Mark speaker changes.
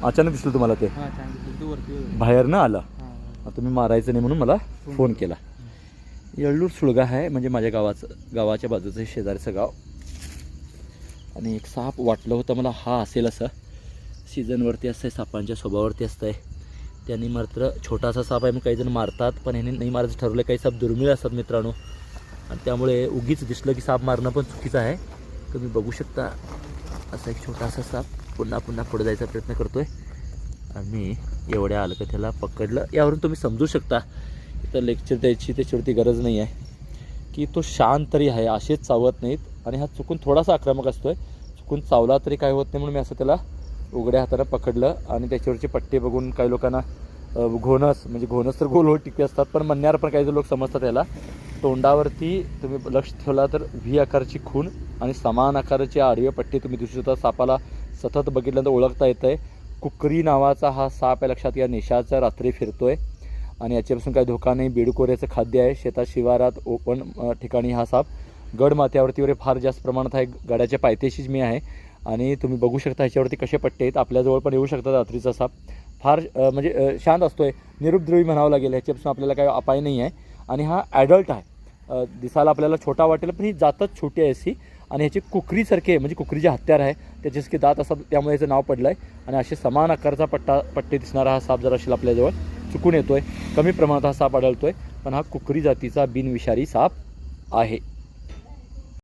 Speaker 1: अचानक दिसलं तुम्हाला ते?
Speaker 2: हां चांगली वरती
Speaker 1: बाहेर न आलं.
Speaker 2: हां
Speaker 1: तुम्ही मारायचं नाही म्हणून मला फोन केला. येळ्ळूर सुळगा आहे म्हणजे माझ्या गावाच्या बाजूचं शेजारचं गाव. आणि एक साप वाटलं होतं मला हा असेल असं. सीझनवरती असतं आहे, सापांच्या स्वभावावरती असतं आहे. त्यांनी मात्र छोटासा साप आहे मग काही जण मारतात, पण ह्यांनी नाही मारायचं ठरवलं. काही साप दुर्मिळ असतात मित्रांनो, आणि त्यामुळे उगीच दिसलं की साप मारणं पण चुकीचं आहे. तुम्ही बघू शकता असा एक छोटासा साप पुन्हा पुढे जायचा प्रयत्न करतो आहे. आणि एवढ्या आलं का त्याला पकडलं. यावरून तुम्ही समजू शकता, इथं लेक्चर द्यायची त्याच्यावरती गरज नाही आहे की तो शांत तरी आहे, असेच चावत नाहीत. आणि हा चुकून थोडासा आक्रमक असतो आहे, चुकून चावला तरी काय होत नाही म्हणून मी असं त्याला उघड्या हातानं पकडलं. आणि त्याच्यावरचे पट्टे बघून काही लोकांना घोणस म्हणजे घोणस तर गोल टिपे असतात, पण म्हणण्यावर पण काही लोक समजतात याला. तोंडावरती तुम्ही लक्ष ठेवला तर व्ही आकाराची खूण आणि समान आकाराचे आडवे पट्टे तुम्ही दिसू शकता. सापाला सतत बघितल्यानंतर ओळखता येतं आहे. कुकरी नावाचा हा साप आहे, लक्षात या. निशाचा रात्री फिरतोय आणि याच्यापासून काही धोका नाही. बेडूकोऱ्याचं खाद्य आहे. शेतात शिवारात ओपन ठिकाणी हा साप गडमाथ्यावरती वगैरे फार जास्त प्रमाणात आहे. गडाच्या पायथ्याशीच मी आहे आणि तुम्ही बघू शकता ह्याच्यावरती कसे पट्टे आहेत. आपल्याजवळ पण येऊ शकतात. रात्रीचा साप फार म्हणजे शांत असतो आहे, निरुपद्रवी म्हणावं लागेल. ह्याच्यापासून आपल्याला काही अपाय नाही आहे. आणि हा ॲडल्ट आहे. दिसायला आपल्याला छोटा वाटेल पण ही जातच छोटी आहे अशी. आणि ह्याची कुकरीसारखे म्हणजे कुकरीचे हत्यार आहे, त्याच्यासारखे दात असतात, त्यामुळे याचं नाव पडलं आहे. आणि असे समान आकाराचा पट्टे दिसणारा हा साप जर असेल आपल्याजवळ चुकून येतो आहे. कमी प्रमाणात हा साप आढळतो आहे, पण हा कुकरी जातीचा बिनविषारी साप आहे.